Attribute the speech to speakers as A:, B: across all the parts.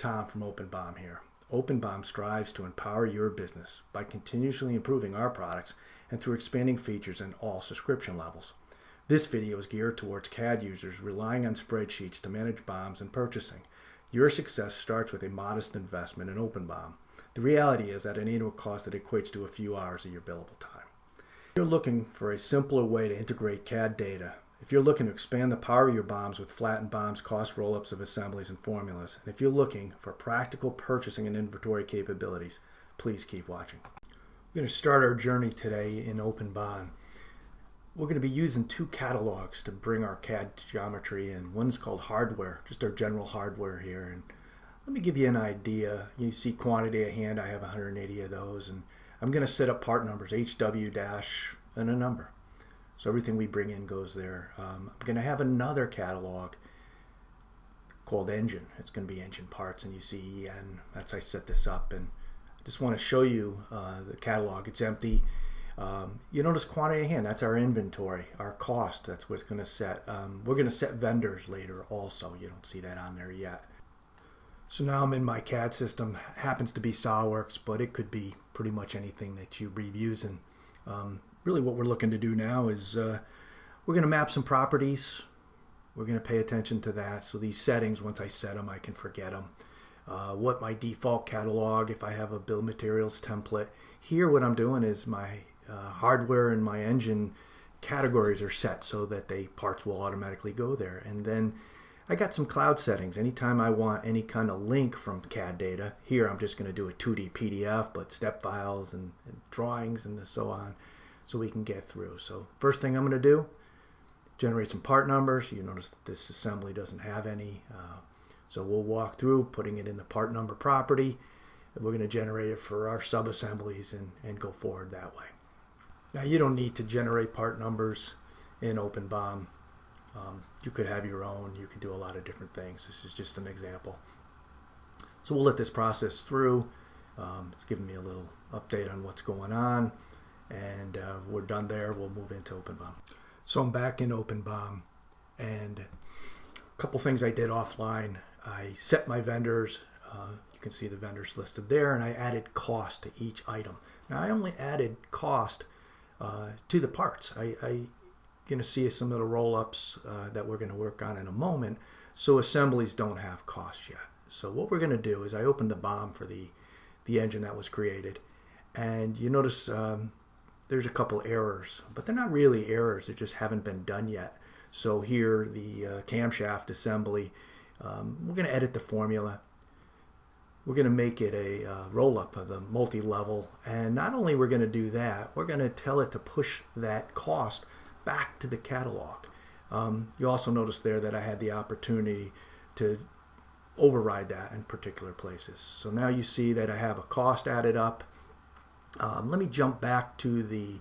A: Tom from OpenBOM here. OpenBOM strives to empower your business by continuously improving our products and through expanding features in all subscription levels. This video is geared towards CAD users relying on spreadsheets to manage BOMs and purchasing. Your success starts with a modest investment in OpenBOM. The reality is at an annual cost that equates to a few hours of your billable time. If you're looking for a simpler way to integrate CAD data, if you're looking to expand the power of your BOMs with flattened BOMs, cost roll-ups of assemblies and formulas, and if you're looking for practical purchasing and inventory capabilities, please keep watching. We're going to start our journey today in OpenBOM. We're going to be using two catalogs to bring our CAD geometry in. One's called hardware, just our general hardware here. And let me give you an idea. You see quantity at hand, I have 180 of those, and I'm going to set up part numbers, HW- and a number. So everything we bring in goes there. I'm going to have another catalog called engine. It's going to be engine parts, and you see EN. That's how I set this up, and I just want to show you the catalog. It's empty. You notice quantity at hand. That's our inventory, our cost. That's what's going to set. We're going to set vendors later also. You don't see that on there yet. So now I'm in my CAD system. Happens to be SOLIDWORKS, but it could be pretty much anything that you're using. Really what we're looking to do now is we're going to map some properties. We're going to pay attention to that. So these settings, once I set them, I can forget them. What my default catalog, if I have a bill of materials template. Here what I'm doing is my hardware and my engine categories are set so that parts will automatically go there. And then I got some cloud settings. Anytime I want any kind of link from CAD data, here I'm just going to do a 2D PDF, but step files and drawings and so on, so we can get through. So first thing I'm going to do, generate some part numbers. You notice that this assembly doesn't have any. So we'll walk through putting it in the part number property. And we're going to generate it for our sub-assemblies and go forward that way. Now you don't need to generate part numbers in OpenBOM. You could have your own. You can do a lot of different things. This is just an example. So we'll let this process through. It's giving me a little update on what's going on. And we're done there. We'll move into OpenBOM. So I'm back in OpenBOM, and a couple things I did offline. I set my vendors. You can see the vendors listed there, and I added cost to each item. Now I only added cost to the parts. I'm going to see some of the roll-ups that we're going to work on in a moment. So assemblies don't have cost yet. So what we're going to do is I opened the BOM for the engine that was created, and you notice there's a couple errors, but they're not really errors. They just haven't been done yet. So here, the camshaft assembly, we're going to edit the formula. We're going to make it a roll-up of the multi-level. And not only we're going to do that, we're going to tell it to push that cost back to the catalog. You also notice there that I had the opportunity to override that in particular places. So now you see that I have a cost added up. Let me jump back to the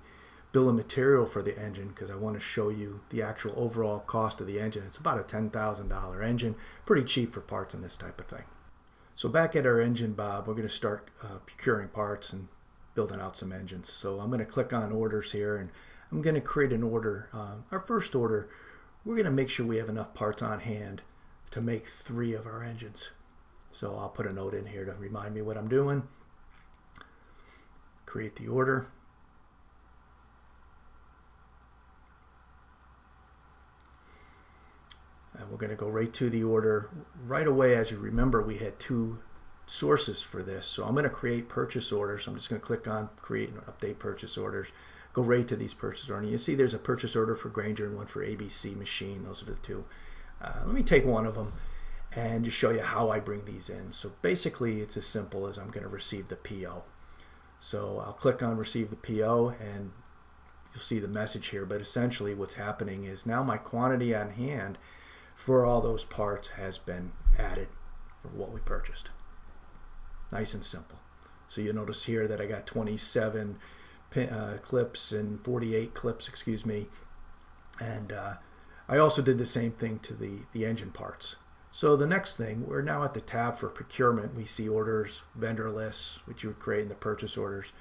A: bill of material for the engine because I want to show you the actual overall cost of the engine. It's about a $10,000 engine, pretty cheap for parts and this type of thing. So back at our engine, Bob, we're going to start procuring parts and building out some engines. So I'm going to click on orders here, and I'm going to create an order. Our first order, we're going to make sure we have enough parts on hand to make 3 of our engines. So I'll put a note in here to remind me what I'm doing. Create the order. And we're going to go right to the order. Right away, as you remember, we had 2 sources for this. So I'm going to create purchase orders. So I'm just going to click on create and update purchase orders. Go right to these purchase orders. You see there's a purchase order for Granger and one for ABC Machine. Those are the 2. Let me take one of them and just show you how I bring these in. So basically, it's as simple as I'm going to receive the PO. So I'll click on receive the PO, and you'll see the message here. But essentially what's happening is now my quantity on hand for all those parts has been added for what we purchased. Nice and simple. So you'll notice here that I got 27 clips and 48 clips, excuse me. And I also did the same thing to the engine parts. So the next thing, we're now at the tab for procurement. We see orders, vendor lists, which you would create in the purchase orders.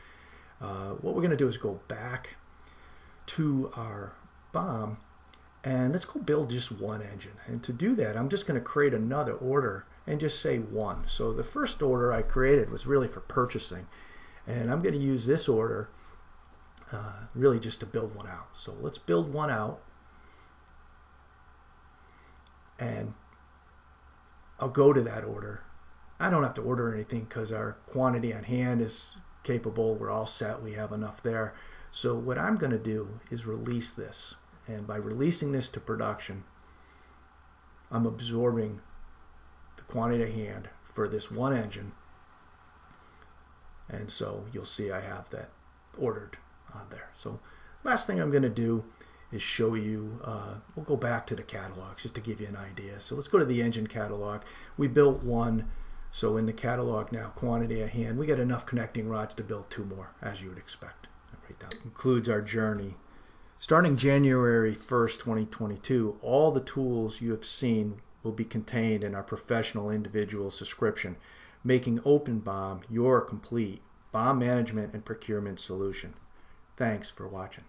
A: What we're going to do is go back to our BOM, and let's go build just one engine. And to do that, I'm just going to create another order and just say 1. So the first order I created was really for purchasing, and I'm going to use this order really just to build one out. So let's build one out, and I'll go to that order. I don't have to order anything because our quantity on hand is capable. We're all set. We have enough there. So what I'm going to do is release this, and by releasing this to production, I'm absorbing the quantity at hand for this one engine, and so you'll see I have that ordered on there. So last thing I'm going to do is show you, we'll go back to the catalogs just to give you an idea. So let's go to the engine catalog. We built one, so in the catalog now, quantity at hand, we got enough connecting rods to build 2 more, as you would expect. That concludes our journey. Starting January 1st, 2022, all the tools you have seen will be contained in our professional individual subscription, making OpenBOM your complete BOM management and procurement solution. Thanks for watching.